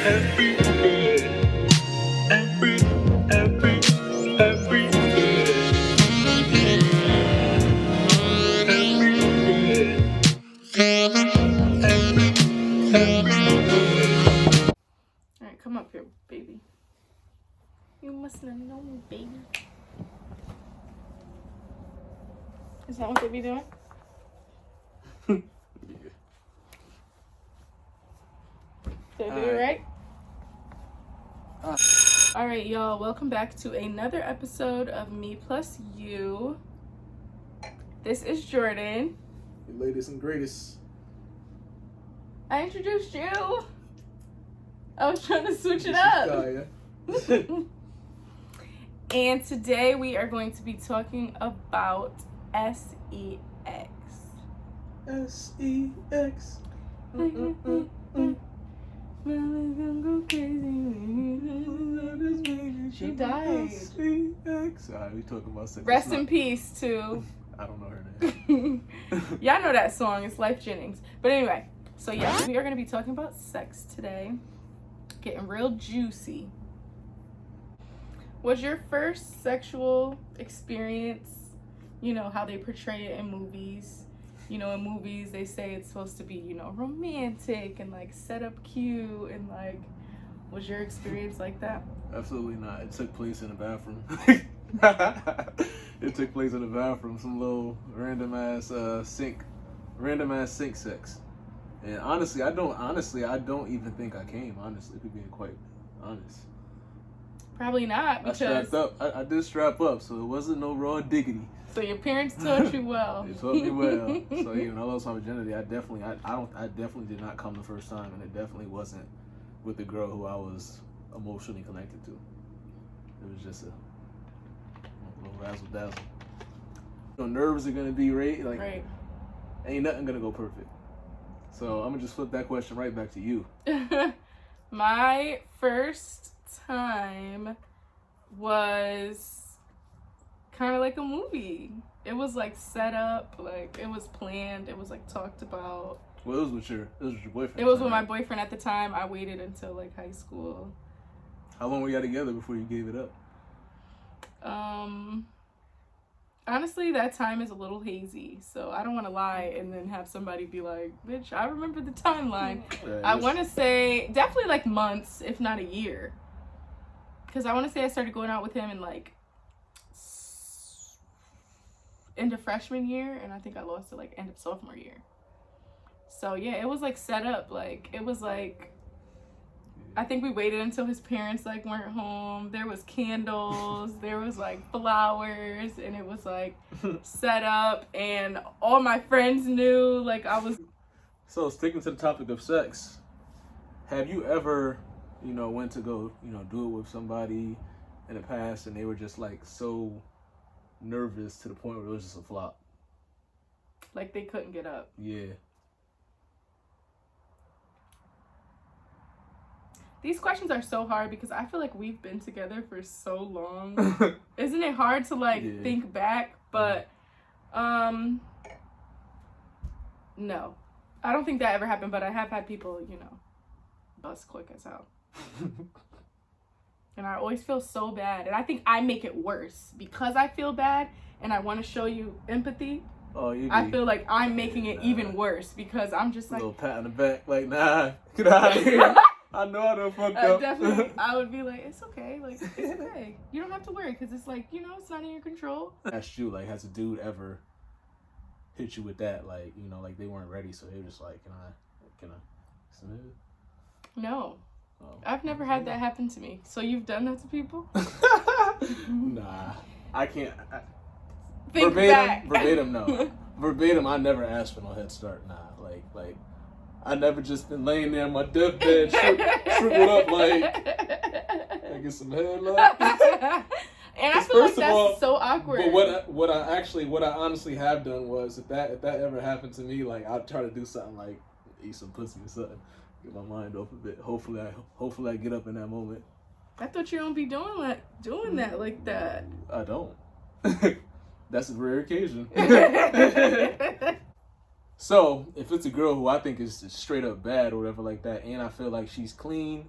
every day, every day, All right, come up here, baby. You must not know me, baby. Is that what they be doing? Did I do it right? All right, y'all. Welcome back to another episode of Me Plus You. This is Jordan. Your latest and greatest. I introduced you. I was trying to switch it up. And today we are going to be talking about SEX. SEX. She died. SEX. Alright, we talking about sex. Rest in peace to... I don't know her name. Y'all know that song. It's Life Jennings. But anyway, so yeah, we are going to be talking about sex today. Getting real juicy. Was your first sexual experience, you know, how they portray it in movies? You know, in movies, they say it's supposed to be, you know, romantic and, like, set up cute and, like, was your experience like that? Absolutely not. It took place in the bathroom. It took place in the bathroom. Some little random ass sink sex. And honestly, I don't even think I came. Honestly, if we're being quite honest. Probably not, because... I strapped up. I did strap up, so it wasn't no raw diggity. So your parents taught you well. They taught me well. So even though I lost my virginity, I definitely did not come the first time, and it definitely wasn't with the girl who I was emotionally connected to. It was just a little razzle dazzle. You know, nerves are gonna be Right. ain't nothing gonna go perfect. So I'm gonna just flip that question right back to you. My first time was kind of like a movie. It was like set up, like it was planned, it was like talked about. Well, it was with your boyfriend. It was with my boyfriend at the time. I waited until like high school. How long were y'all together before you gave it up? Honestly, that time is a little hazy, so I don't want to lie and then have somebody be like, bitch, I remember the timeline. I want to say definitely like months, if not a year. Because I want to say I started going out with him in like end of freshman year, and I think I lost it like end of sophomore year. So yeah, it was like set up. Like it was like, I think we waited until his parents like weren't home. There was candles, there was like flowers, and it was like set up, and all my friends knew like I was. So sticking to the topic of sex, have you ever, went to go, do it with somebody in the past and they were just like so nervous to the point where it was just a flop? Like they couldn't get up. Yeah. These questions are so hard because I feel like we've been together for so long. Isn't it hard to like think back? But no. I don't think that ever happened, but I have had people, bust quick as hell. And I always feel so bad. And I think I make it worse because I feel bad and I want to show you empathy. Oh, I feel like I'm making it even worse because I'm just like... A little pat on the back, like, nah, get out of here. I know I done fucked up. Definitely, I would be like, it's okay. Like, it's okay. You don't have to worry because it's like, it's not in your control. That's you. Like, has a dude ever hit you with that? Like, like they weren't ready, so they were just like, can I submit it? No. Oh. I've never had that happen to me. So you've done that to people? Nah. I can't. Think back. Verbatim, no. Verbatim, I never asked for no head start. Nah. Like, I never just been laying there on my deathbed, shriveled up, like, I get some head love. And I feel like that's so awkward. But what I honestly have done was, if that ever happened to me, like, I'd try to do something like eat some pussy or something, get my mind off a bit. Hopefully I get up in that moment. I thought you don't be doing that like that. I don't. That's a rare occasion. So, if it's a girl who I think is straight up bad or whatever like that, and I feel like she's clean,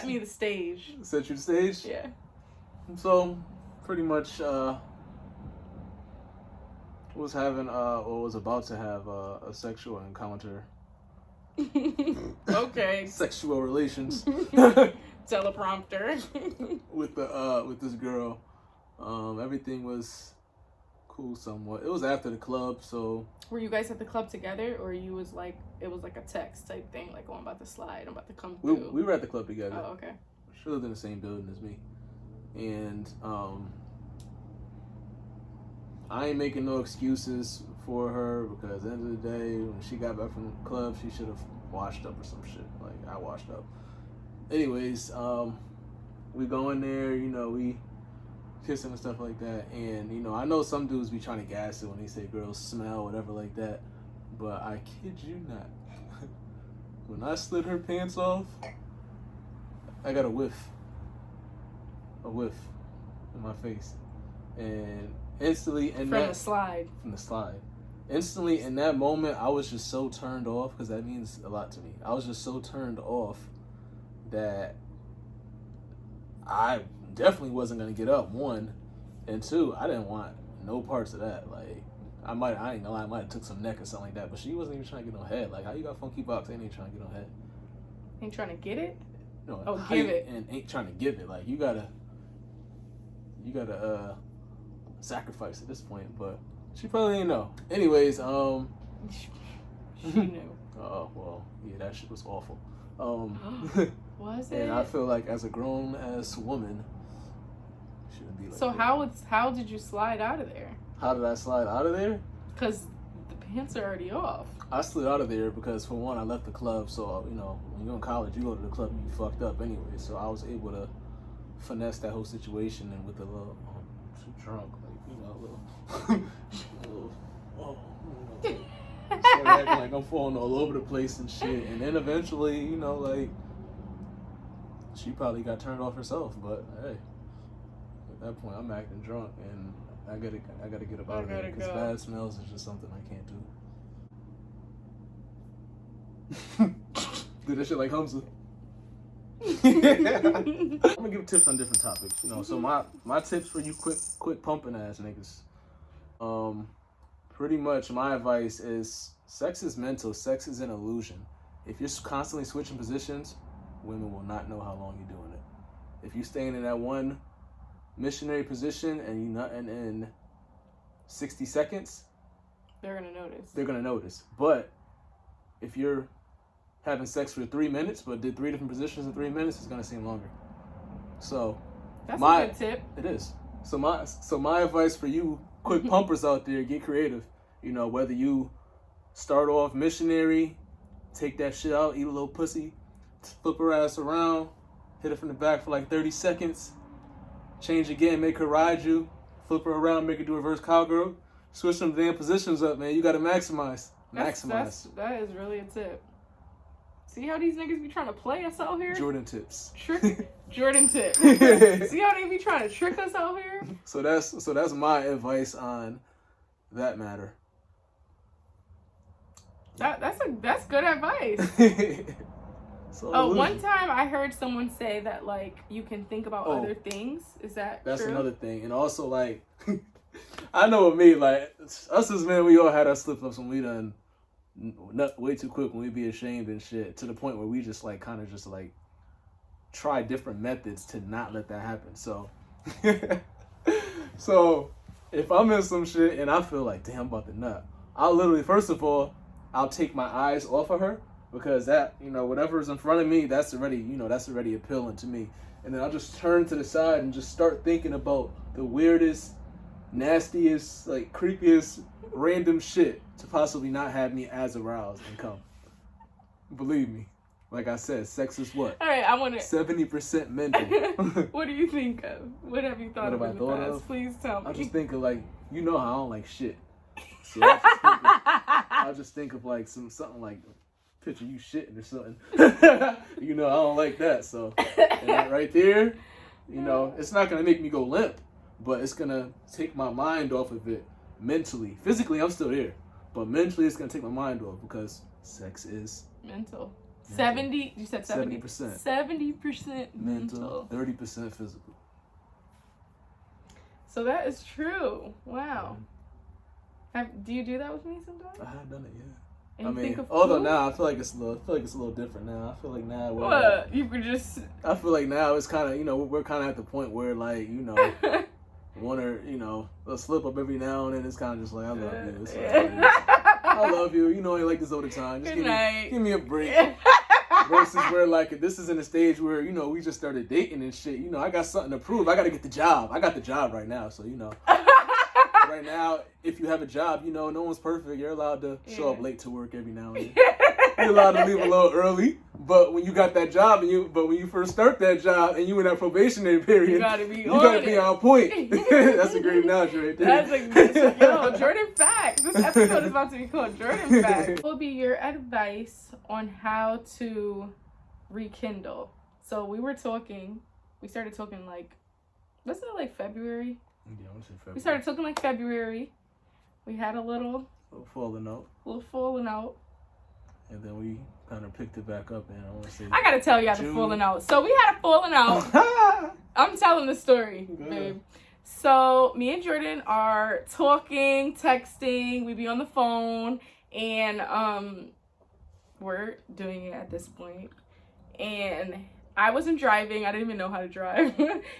set me the stage. Set you the stage? Yeah. So, pretty much, was having, or was about to have a sexual encounter. Okay. Sexual relations. Teleprompter. with this girl. Everything was cool somewhat. It was after the club, so. Were you guys at the club together, or you was like it was like a text type thing, like, oh, I'm about to slide, I'm about to come through? We were at the club together. Oh, okay. She lived in the same building as me, and I ain't making no excuses for her, because at the end of the day, when she got back from the club, she should have washed up or some shit. Like, I washed up. Anyways, we go in there, you know, we kissing and stuff like that, and you know, I know some dudes be trying to gas it when they say girls smell, whatever like that, but I kid you not, when I slid her pants off, I got a whiff in my face, and instantly From the slide. instantly in that moment, I was just so turned off, because that means a lot to me. I was just so turned off that I definitely wasn't gonna get up, one, and two, I didn't want no parts of that. Like, I ain't gonna lie, I might have took some neck or something like that, but she wasn't even trying to get no head. Like, how you got funky box and ain't trying to get no head? Ain't trying to get it? No, Oh, how give you- it. and ain't trying to give it. Like, you gotta sacrifice at this point, but she probably didn't know. Anyways, She knew. oh well, yeah, that shit was awful. Was it? And I feel like as a grown ass woman, shouldn't be like So that. how did you slide out of there? How did I slide out of there? Because the pants are already off. I slid out of there because, for one, I left the club. So, you know, when you're in college, you go to the club, you fucked up anyway. So I was able to finesse that whole situation, and with a little, too drunk, like, you know, a little start acting like I'm falling all over the place and shit. And then eventually, you know, like, she probably got turned off herself. But hey, at that point, I'm acting drunk, and I gotta get up out of there, because go. bad smells is just something I can't do. Do that shit like Hamza. I'm gonna give tips on different topics, you know. So my tips for you quick pumping ass niggas. Pretty much my advice is, sex is mental, sex is an illusion. If you're constantly switching positions, women will not know how long you're doing it. If you're staying in that one missionary position and you not in 60 seconds, They're gonna notice. they're gonna notice. But if you're having sex for 3 minutes but did 3 different positions in 3 minutes, it's gonna seem longer. So That's my- a good tip. it is. So my advice for you quick pumpers out there, get creative. You know, whether you start off missionary, take that shit out, eat a little pussy, flip her ass around, hit her from the back for like 30 seconds, change again, make her ride you, flip her around, make her do reverse cowgirl, switch them damn positions up, man. You gotta maximize. That is really a tip. See how these niggas be trying to play us out here? Jordan tips. Jordan tip. See how they be trying to trick us out here? So that's my advice on that matter. That's good advice. So Oh, one time I heard someone say that, like, you can think about other things. Is that That's true? another thing. And also, like, I know with me, like, us as men, we all had our slip-ups when we done nut way too quick, when we be ashamed and shit, to the point where we just, like, kind of just, like, try different methods to not let that happen. So, so if I'm in some shit and I feel like, damn, I'm about to nut, I'll literally, first of all, I'll take my eyes off of her, because that, you know, whatever's in front of me, that's already appealing to me. And then I'll just turn to the side and just start thinking about the weirdest, nastiest, like, creepiest, random shit to possibly not have me as aroused and come. Believe me. Like I said, sex is what? All right, I want to. 70% mental. What do you think of? What have you thought What of have I in the thought past? of? Please tell me. I just think of, like, you know how I don't like shit. So I just think of like something like, picture you shitting or something. You know, I don't like that. So and that right there, you know, it's not gonna make me go limp, but it's gonna take my mind off of it mentally. Physically, I'm still there, but mentally, it's gonna take my mind off, because sex is mental. 70, you said 70? 70%. 70% Mental, 30% physical. So that is true. Wow. Do you do that with me sometimes? I have done it, yeah. And I you mean, think of although food? now I feel like it's a little different now. I feel like now What? You could just. I feel like now it's kind of, we're kind of at the point where, like, one or, a slip up every now and then. It's kind of just like, I love you. It's like, I love you. I ain't like this all the time. Just Good night. give me a break. Versus where, like, this is in a stage where, we just started dating and shit. I got something to prove. I got to get the job. I got the job right now. So, right now, if you have a job, no one's perfect. You're allowed to show up late to work every now and then. You're allowed to leave a little early. But when you got that job, when you first start that job and you in that probationary period, You gotta be on point. That's a great analogy right there. Yo, Jordan Facts. This episode is about to be called Jordan Facts. What will be your advice on how to rekindle? So we started talking wasn't it like February? Yeah, I would say February. We started talking like February. We had a little falling out. And then we kind of picked it back up, and I want to say. I gotta tell you, the falling out. So we had a falling out. I'm telling the story, babe. So me and Jordan are talking, texting. We be on the phone, and we're doing it at this point. And I wasn't driving. I didn't even know how to drive.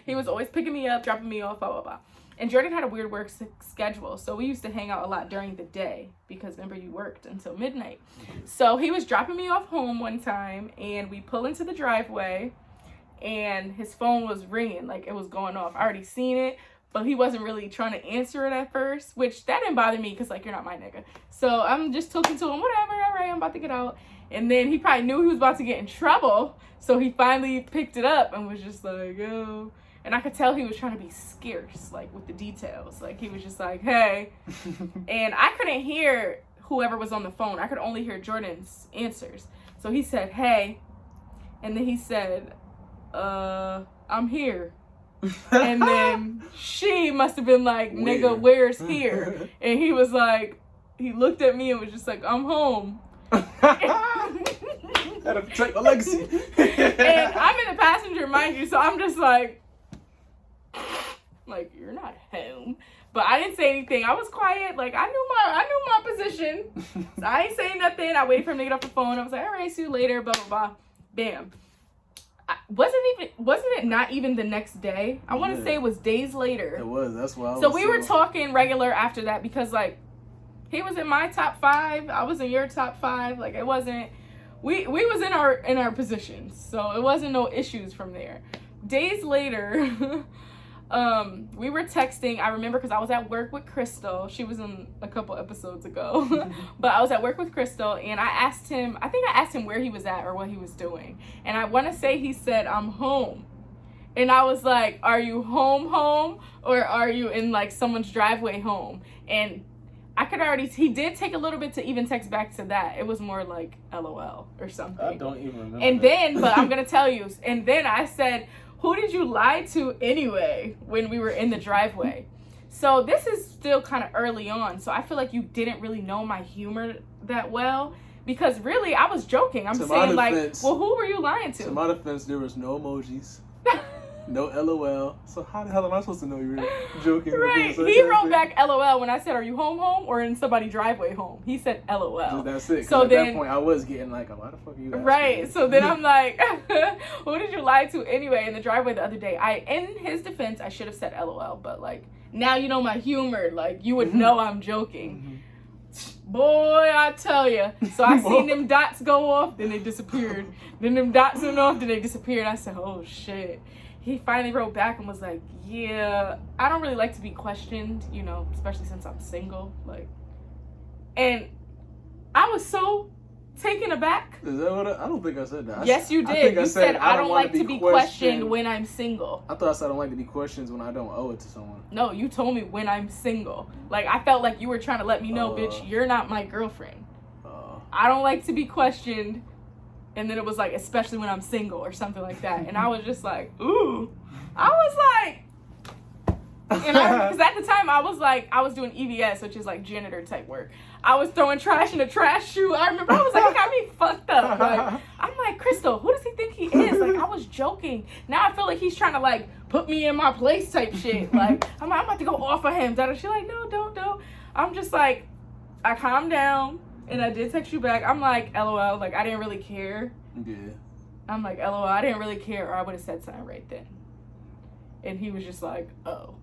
He was always picking me up, dropping me off, blah blah blah. And Jordan had a weird work schedule, so we used to hang out a lot during the day because remember you worked until midnight. So he was dropping me off home one time, and we pull into the driveway, and his phone was ringing, like it was going off. I already seen it, but he wasn't really trying to answer it at first, which that didn't bother me because you're not my nigga. So I'm just talking to him, whatever, all right, I'm about to get out. And then he probably knew he was about to get in trouble, so he finally picked it up and was just like, yo. And I could tell he was trying to be scarce, with the details. He was just like, hey. And I couldn't hear whoever was on the phone. I could only hear Jordan's answers. So he said, hey. And then he said, I'm here. And then she must have been like, nigga, where's here? And he was like, he looked at me and was just like, I'm home. Gotta protect my legacy. And I'm in the passenger, mind you, so I'm just like, you're not home. But I didn't say anything. I was quiet. I knew my position. So I ain't saying nothing. I waited for him to get off the phone. I was like, all right, see you later, blah, blah, blah. Bam. Wasn't it not even the next day? I want to say it was days later. It was. That's why. So we were talking regular after that because he was in my top 5. I was in your top 5. It wasn't. We was in our positions, so it wasn't no issues from there. Days later. We were texting. I remember because I was at work with Crystal. She was in a couple episodes ago. But I was at work with Crystal, and I think I asked him where he was at or what he was doing. And I want to say he said, I'm home. And I was like, are you home, or are you in someone's driveway home? And I could already, he did take a little bit to even text back to that. It was more like LOL or something. I don't even remember. And then, but I'm going to tell you, and then I said, who did you lie to anyway when we were in the driveway? So this is still kind of early on. So I feel like you didn't really know my humor that well. Because really, I was joking. I'm saying well, who were you lying to? To my defense, there was no emojis. No LOL. So how the hell am I supposed to know you were joking? Right. He wrote back LOL when I said, are you home or in somebody's driveway home? He said LOL. That's it. So at then, that point, I was getting why the fuck are you asking right. me? So then I'm like, who did you lie to anyway in the driveway the other day? In his defense, I should have said LOL. But now you know my humor. You would know I'm joking. Boy, I tell you. So I seen them dots go off, then they disappeared. Then them dots went off, then they disappeared. I said, oh shit. He finally wrote back and was like, yeah, I don't really like to be questioned, especially since I'm single. And I was so taken aback. Is that what I don't think I said that. Yes, you did. You said, I don't like to be questioned when I'm single. I thought I said I don't like to be questioned when I don't owe it to someone. No, you told me when I'm single. I felt like you were trying to let me know, bitch, you're not my girlfriend. I don't like to be questioned. And then it was especially when I'm single or something like that. And I was just like, ooh. I was like, And because at the time I was doing EVS, which is like janitor type work. I was throwing trash in a trash chute. I remember I was like, it got me fucked up. Like, I'm like, Crystal, who does he think he is? Like, I was joking. Now I feel like he's trying to like put me in my place type shit. Like, I'm about to go off of him. She's like, no, don't. I'm just like, I calmed down and I did text you back. I'm like, LOL. Like, I didn't really care. Yeah. I'm like, LOL. I didn't really care, or I would have said something right then. And he was just like, oh.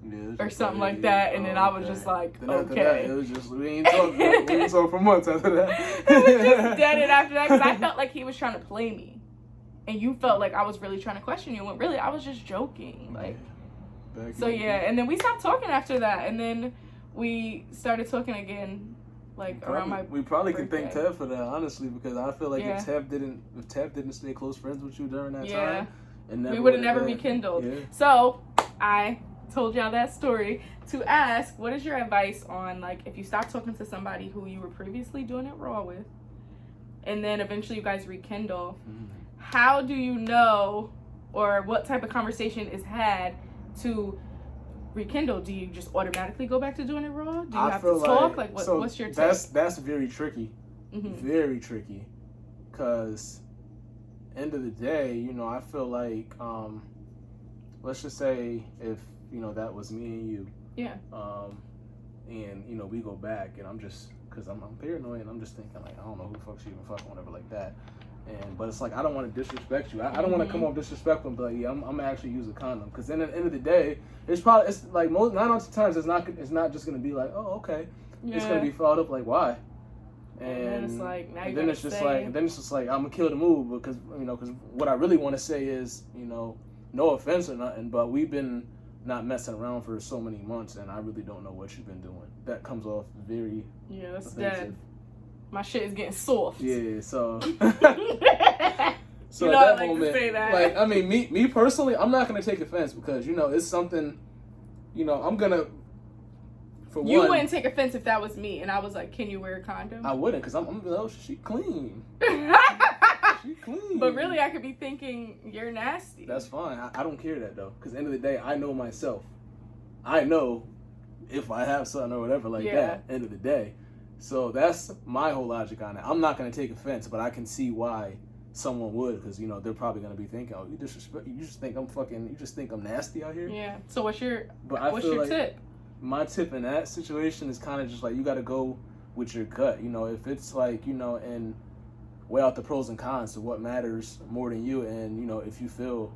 Yeah, or something like that, and then I was just like, then after okay. That, it was just, we ain't talk for months after that. It was just dead after that, because I felt like he was trying to play me. And you felt like I was really trying to question you, when really I was just joking. Like, so yeah, and then we stopped talking after that, and then we started talking again, like around my We probably birthday. can thank Tev for that, honestly, because I feel like if Tev didn't stay close friends with you during that time, and we would have never rekindled. Yeah. So I told y'all that story to ask, what is your advice on, like, if you stop talking to somebody who you were previously doing it raw with, and then eventually you guys rekindle, how do you know, or what type of conversation is had to rekindle? Do you just automatically go back to doing it raw? Do you have to talk? Like, what's your tip? That's very tricky. Very tricky. Because end of the day, you know, I feel like, let's just say if, you know, that was me and you. Yeah. And, you know, we go back and I'm just, because I'm paranoid and I'm just thinking, like, I don't know who the fuck she even fucking, whatever like that. But it's like, I don't want to disrespect you. I don't want to come off disrespectful and be like, yeah, I'm gonna actually use a condom. Because then at the end of the day, it's like 9 out of 10 times it's not just gonna be like, oh, okay. Yeah. It's gonna be followed up like, why? And then it's like, now and then it's just like, I'm gonna kill the mood, because, you know, because what I really want to say is, you know, no offense or nothing, but we've been not messing around for so many months, and I really don't know what you've been doing. That comes off very that's offensive. dead. My shit is getting soft. Yeah, so. So you know, at that I like moment, to say that. like, I mean, me personally, I'm not gonna take offense, because, you know, it's something, you know, I'm gonna. You wouldn't take offense if that was me and I was like, can you wear a condom? I wouldn't, because I'm she clean. She clean. But really, I could be thinking you're nasty. That's fine. I don't care that, though, because at the end of the day, I know myself. I know if I have something or whatever like that, end of the day. So that's my whole logic on it. I'm not going to take offense, but I can see why someone would, because, you know, they're probably going to be thinking, oh, you just think I'm nasty out here? Yeah. So what's your like tip? My tip in that situation is kind of just like, you got to go with your gut. You know, if it's like, you know, and weigh out the pros and cons to what matters more than you. And, you know, if you feel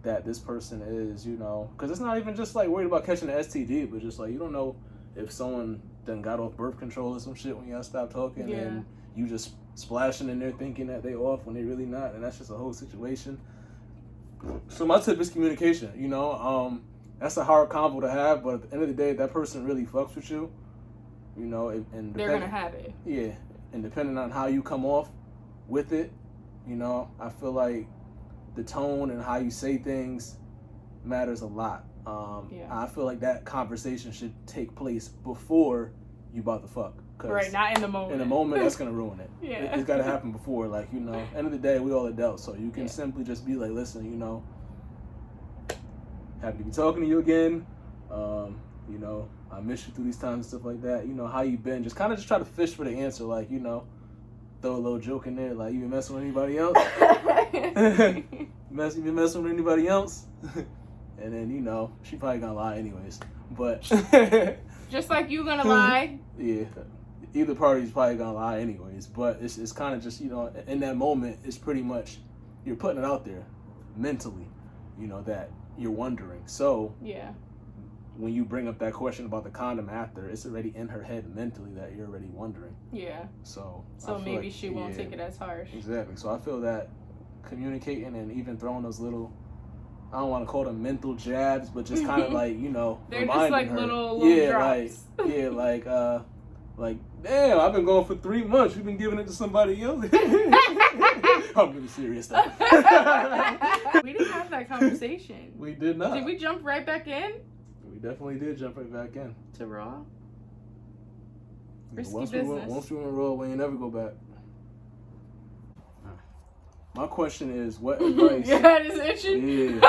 that this person is, you know, because it's not even just like worried about catching an STD, but just like, you don't know if someone then got off birth control or some shit when y'all stop talking, and you just splashing in there thinking that they off when they really not, and that's just a whole situation. So my tip is communication. You know, that's a hard combo to have, but at the end of the day, if that person really fucks with you, you know, and they're gonna have it. Yeah, and depending on how you come off with it, you know, I feel like the tone and how you say things matters a lot. I feel like that conversation should take place before you about to fuck. Right, not in the moment. In the moment, that's gonna ruin it. Yeah. It's gotta happen before, like, you know, end of the day, we all adults, so you can simply just be like, listen, you know, happy to be talking to you again. You know, I miss you through these times and stuff like that. You know, how you been? Just kind of just try to fish for the answer, like, you know, throw a little joke in there, like, you been messing with anybody else? You been messing with anybody else? And then, you know, she probably gonna lie anyways. But just like you gonna lie. Yeah, either party's probably gonna lie anyways. But it's kind of just, you know, in that moment, it's pretty much you're putting it out there mentally, you know, that you're wondering. So yeah, when you bring up that question about the condom after, it's already in her head mentally that you're already wondering. Yeah. So maybe like, she won't take it as harsh. Exactly. So I feel that communicating and even throwing those little, I don't want to call them mental jabs, but just kind of like, you know, they're just like her, little drops. Like, damn, I've been going for 3 months. You've been giving it to somebody else. I'm really serious though. We didn't have that conversation. We did not. Did we jump right back in? We definitely did jump right back in. To Raw? Risky Once business. we went Raw, we ain't never go back. My question is, what advice? Yeah, it's itching. Yeah.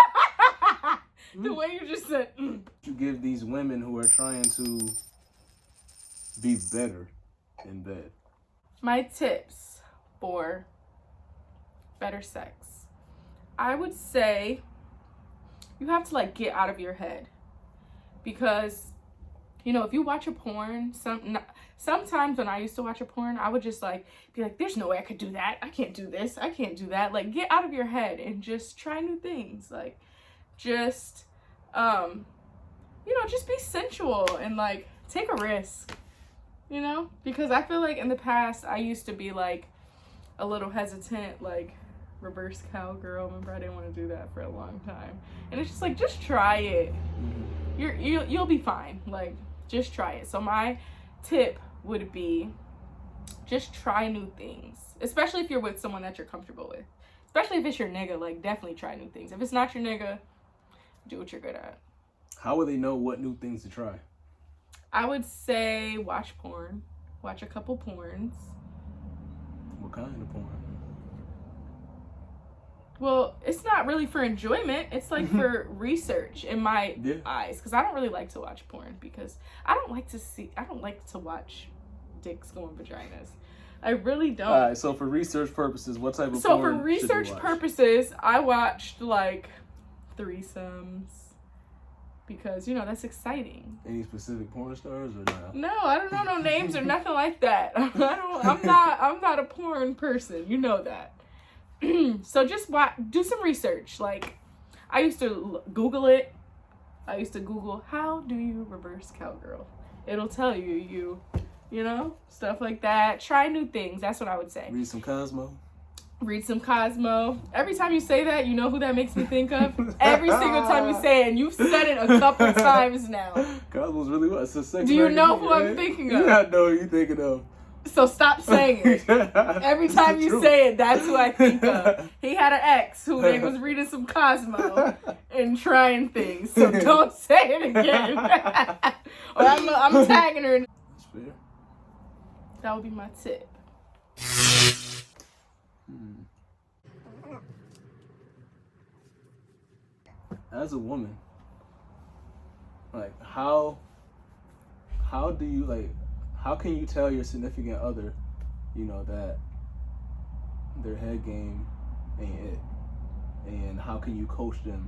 The way you just said, You give these women who are trying to be better in bed. My tips for better sex. I would say you have to like get out of your head, because you know, if you watch a porn, sometimes when I used to watch a porn, I would just like be like, there's no way I could do that. I can't do this. I can't do that. Like, get out of your head and just try new things. Like, just you know, just be sensual and like take a risk, you know, because I feel like in the past I used to be like a little hesitant, like reverse cowgirl. Remember, I didn't want to do that for a long time, and it's just like, just try it. You'll be fine. Like, just try it. So my tip would be just try new things, especially if you're with someone that you're comfortable with. Especially if it's your nigga, like, definitely try new things. If it's not your nigga, do what you're good at. How will they know what new things to try? I would say watch porn. Watch a couple porns. What kind of porn? Well, it's not really for enjoyment. It's like for research in my eyes. Because I don't really like to watch porn, because I don't like to watch dicks go in vaginas. I really don't. All right, so for research purposes, what type of porn So for should you research watch? purposes, I watched like threesomes, because, you know, that's exciting. Any specific porn stars or not? No, I don't know no names or nothing like that. I'm not a porn person. You know that. So just do some research. Like, I used to Google it. I used to Google, how do you reverse cowgirl? It'll tell you, you know, stuff like that. Try new things. That's what I would say. Read some Cosmo. Read some Cosmo. Every time you say that, you know who that makes me think of? Every single time you say it, and you've said it a couple times now. Cosmo's really what? It's a sex Do you know magazine, who I'm right? thinking of? Yeah, I know who you're thinking of. So stop saying it. Every time you say it, that's who I think of. He had an ex who they was reading some Cosmo and trying things. So don't say it again. Or I'm tagging her. That's fair. That would be my tip. As a woman, like, how do you, like, how can you tell your significant other, you know, that their head game ain't it? And how can you coach them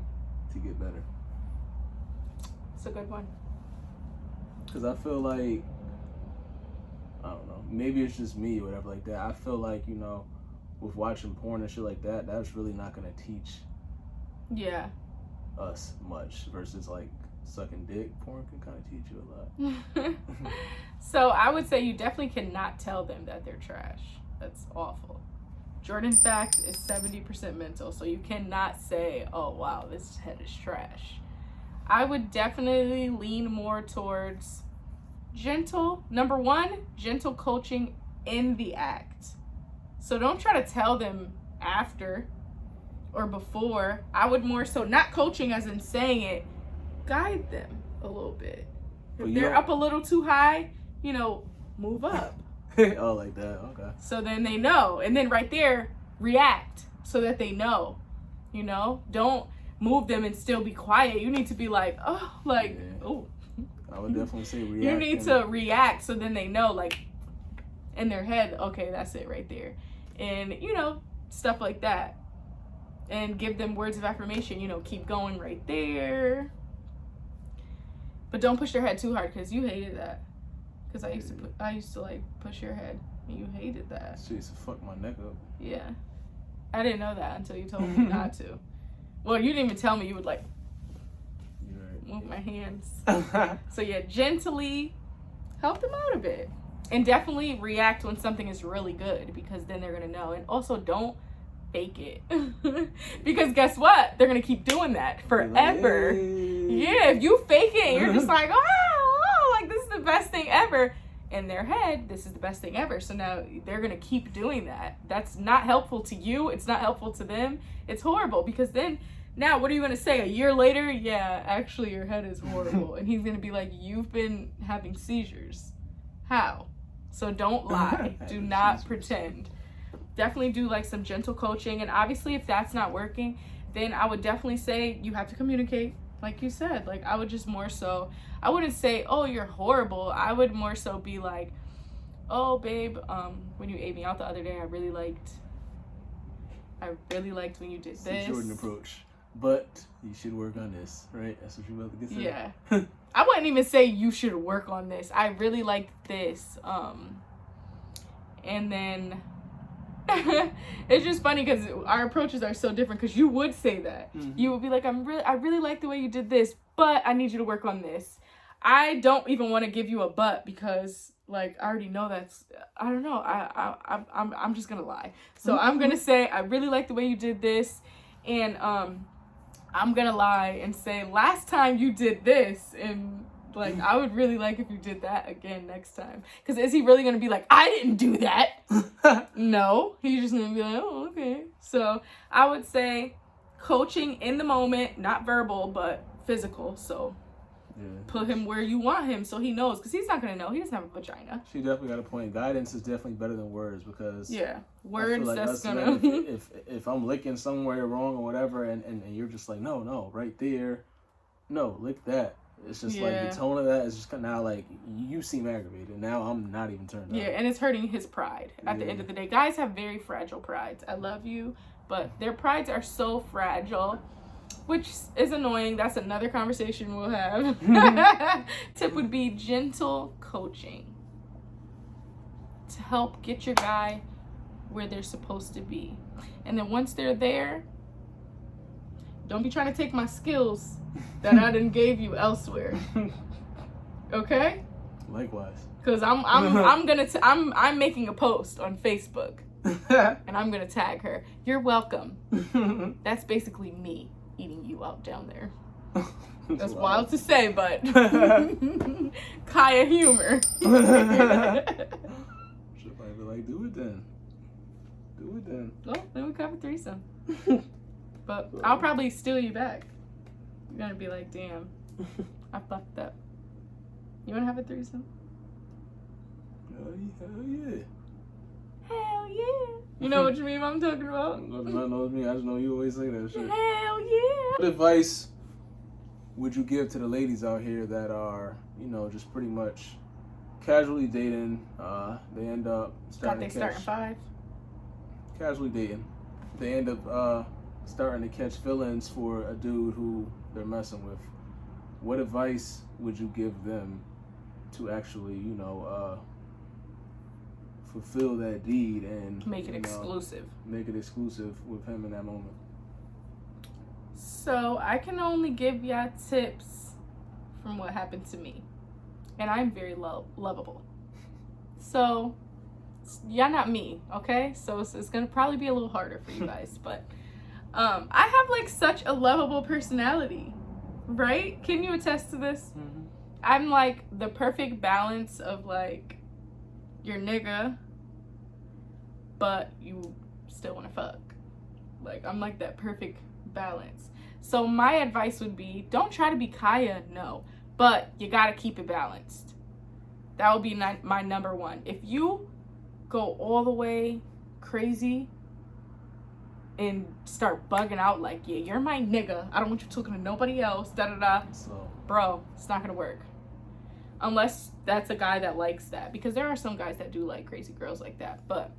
to get better? It's a good one. Because I feel like, I don't know, maybe it's just me or whatever like that. I feel like, you know, with watching porn and shit like that, that's really not going to teach us much, versus like sucking dick. Porn can kind of teach you a lot. So I would say you definitely cannot tell them that they're trash. That's awful. Jordan fact is 70% mental, so you cannot say, oh wow, this head is trash. I would definitely lean more towards gentle coaching in the act. So don't try to tell them after or before. I would more so, not coaching as in saying it, guide them a little bit. If they're up a little too high, you know, move up. Oh, like that, okay. So then they know. And then right there, react so that they know. You know, don't move them and still be quiet. You need to be like, oh, like, oh. I would definitely say react. You need to react so then they know, like, in their head, okay, that's it right there. And, you know, stuff like that. And give them words of affirmation, you know, keep going right there. But don't push their head too hard, because you hated that. Because I used to like push your head, and you hated that. She used to fuck my neck up. Yeah, I didn't know that until you told me not to. Well, you didn't even tell me. You would like move my hands. So yeah, gently help them out a bit, and definitely react when something is really good, because then they're gonna know. And also, don't fake it, because guess what? They're gonna keep doing that forever. Like, hey. Yeah, if you fake it, and you're just like, oh, like this is the best thing ever. In their head, this is the best thing ever. So now they're gonna keep doing that. That's not helpful to you. It's not helpful to them. It's horrible, because then now what are you gonna say a year later? Yeah, actually your head is horrible. And he's gonna be like, you've been having seizures. How? So don't lie. Do not pretend. Definitely do like some gentle coaching. And obviously if that's not working, then I would definitely say you have to communicate. like you said, like I would just more so, I wouldn't say, oh, you're horrible. I would more so be like, oh, babe, when you ate me out the other day, I really liked when you did It's the this. Jordan approach. But you should work on this, right? That's what you're about to get to. Yeah. I wouldn't even say you should work on this. I really liked this. And then it's just funny because our approaches are so different, because you would say that. Mm-hmm. You would be like, I really like the way you did this, but I need you to work on this. I don't even want to give you a but, because like I already know I don't know. I'm just gonna lie. So I'm gonna say I really like the way you did this, and I'm gonna lie and say last time you did this, and like I would really like if you did that again next time. Because is he really gonna be like, I didn't do that? No, he's just gonna be like, oh, okay. So I would say coaching in the moment, not verbal but physical. So Yeah. put him where you want him, so he knows, because he's not gonna know. He doesn't have a vagina. She definitely got a point. Guidance is definitely better than words, because Yeah, I words feel like that's us gonna. men, if I'm licking somewhere wrong or whatever, and you're just like, no, right there, no, lick that. It's just like Yeah. the tone of that is just kind of now like you seem aggravated. Now I'm not even turned Yeah, on. and it's hurting his pride at the Yeah. end of the day. Guys have very fragile prides. I love you, but their prides are so fragile, which is annoying. That's another conversation we'll have. Tip would be gentle coaching to help get your guy where they're supposed to be. And then once they're there, don't be trying to take my skills that I done gave you elsewhere. Okay? Likewise. Because I'm making a post on Facebook and I'm gonna tag her. You're welcome. That's basically me eating you out down there. That's wild to say, but Kaya humor. Should probably be like, do it then. Do it then. Well, then we could have a threesome. But I'll probably steal you back. You're gonna be like, damn, I fucked up. You wanna have a threesome? Hell yeah. Hell yeah. You know what you mean I'm talking about? Nothing I know me. I just know you always say that shit. Hell yeah. What advice would you give to the ladies out here that are, just pretty much casually dating? They end up starting Start at 5. casually dating. They end up starting to catch feelings for a dude who they're messing with. What advice would you give them to actually, fulfill that deed and Make it exclusive. Make it exclusive with him in that moment? So I can only give y'all tips from what happened to me. And I'm very lovable. So y'all not me, okay? So it's gonna probably be a little harder for you guys, but I have like such a lovable personality, right? Can you attest to this? Mm-hmm. I'm like the perfect balance of like your nigga, but you still want to fuck. Like I'm like that perfect balance. So my advice would be, don't try to be Kaya, no, but you gotta keep it balanced. That would be my number one. If you go all the way crazy and start bugging out like, yeah, you're my nigga, I don't want you talking to nobody else, So bro, it's not gonna work. Unless that's a guy that likes that, because there are some guys that do like crazy girls like that, but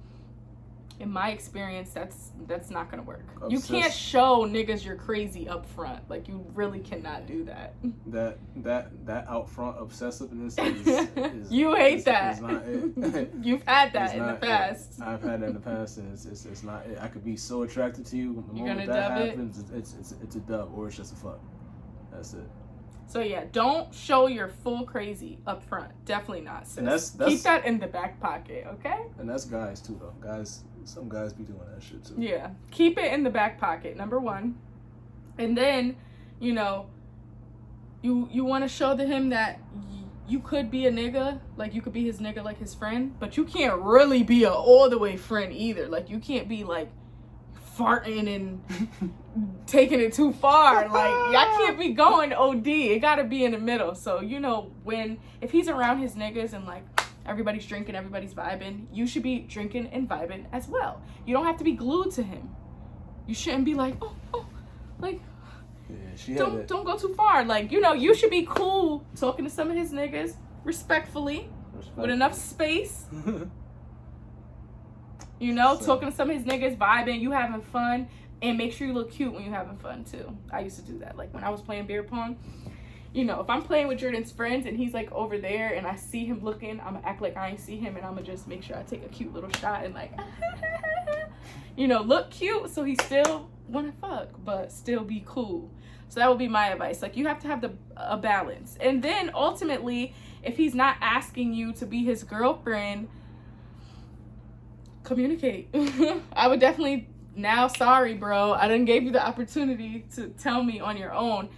in my experience, that's not gonna work. You can't show niggas you're crazy up front. Like, you really cannot do that. that out front obsessiveness is You hate is that. not it. You've had that It's in the not it. past. I've had that in the past, and it's not it. I could be so attracted to you. The You're moment gonna that dub it? happens, it's a dub, or it's just a fuck. That's it. So yeah, don't show your full crazy up front. Definitely not, sis. And that's Keep that in the back pocket, okay? And that's guys too, though. Some guys be doing that shit too. Yeah, keep it in the back pocket, number one. And then, you want to show to him that you could be a nigga, like you could be his nigga, like his friend, but you can't really be a all the way friend either. Like, you can't be like farting and taking it too far. Like, y'all can't be going OD. It gotta be in the middle. So, if he's around his niggas and like everybody's drinking, everybody's vibing, you should be drinking and vibing as well. You don't have to be glued to him. You shouldn't be like, oh, like, Yeah, she had it. Don't go too far. Like, you know, you should be cool talking to some of his niggas respectfully with enough space. You know, So- talking to some of his niggas, vibing, you having fun, and make sure you look cute when you having fun too. I used to do that. Like when I was playing beer pong, you know, if I'm playing with Jordan's friends and he's like over there and I see him looking, I'm gonna act like I ain't see him and I'm gonna just make sure I take a cute little shot and like, you know, look cute so he still wanna fuck, but still be cool. So that would be my advice. Like you have to have a balance. And then ultimately, if he's not asking you to be his girlfriend, communicate. I would definitely now, sorry, bro, I didn't give you the opportunity to tell me on your own.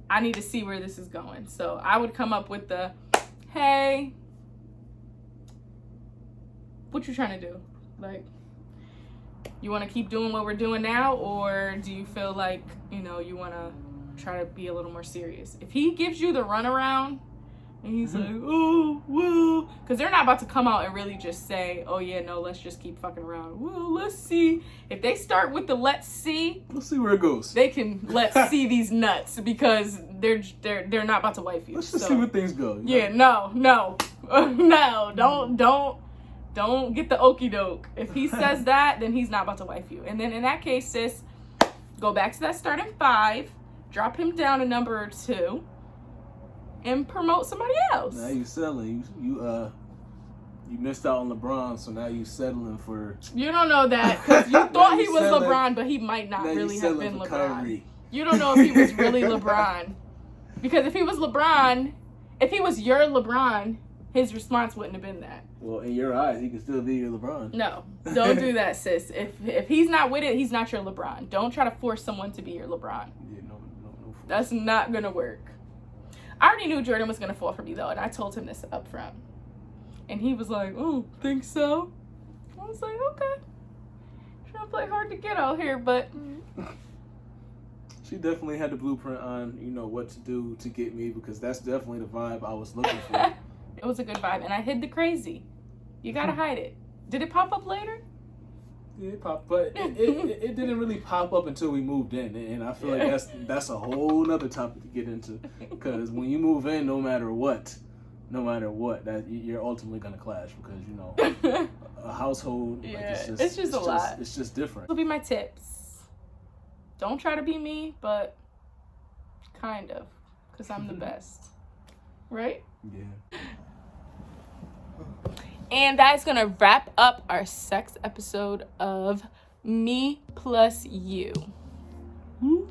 I need to see where this is going. So I would come up with the, hey, what you trying to do? Like, you want to keep doing what we're doing now, or do you feel like, you know, you want to try to be a little more serious? If he gives you the runaround and he's like, oh, well, because they're not about to come out and really just say, oh yeah, no, let's just keep fucking around. Well, let's see. If they start with the let's see, We'll see where it goes. they can let's see these nuts because they're not about to wife you. Let's just So, see where things go. you know? yeah, no, don't get the okie doke. If he says that, then he's not about to wife you. And then in that case, sis, go back to that starting 5, drop him down a number or 2, and promote somebody else. Now you settling. You missed out on LeBron, so now you settling for. You don't know that because you thought he you was settling- LeBron, but he might not now really you have settling been for LeBron. Kyrie. You don't know if he was really LeBron. Because if he was LeBron, if he was your LeBron, his response wouldn't have been that. Well, in your eyes, he can still be your LeBron. No, don't do that, sis. If he's not with it, he's not your LeBron. Don't try to force someone to be your LeBron. Yeah, no. That's not gonna work. I already knew Jordan was gonna fall for me though, and I told him this up front. And he was like, "Oh, think so?" I was like, "Okay." Trying to play hard to get out here, but She definitely had the blueprint on, what to do to get me, because that's definitely the vibe I was looking for. it was a good vibe, and I hid the crazy. You gotta hide it. Did it pop up later? Yeah, it popped, but it didn't really pop up until we moved in, and I feel like that's a whole nother topic to get into, because when you move in, no matter what, that you're ultimately gonna clash, because a household, Yeah, it's just a lot. It's just different. Will be my tips. Don't try to be me, but kind of, because I'm the best. Right? Yeah. And that's going to wrap up our sex episode of Me Plus You. Woo.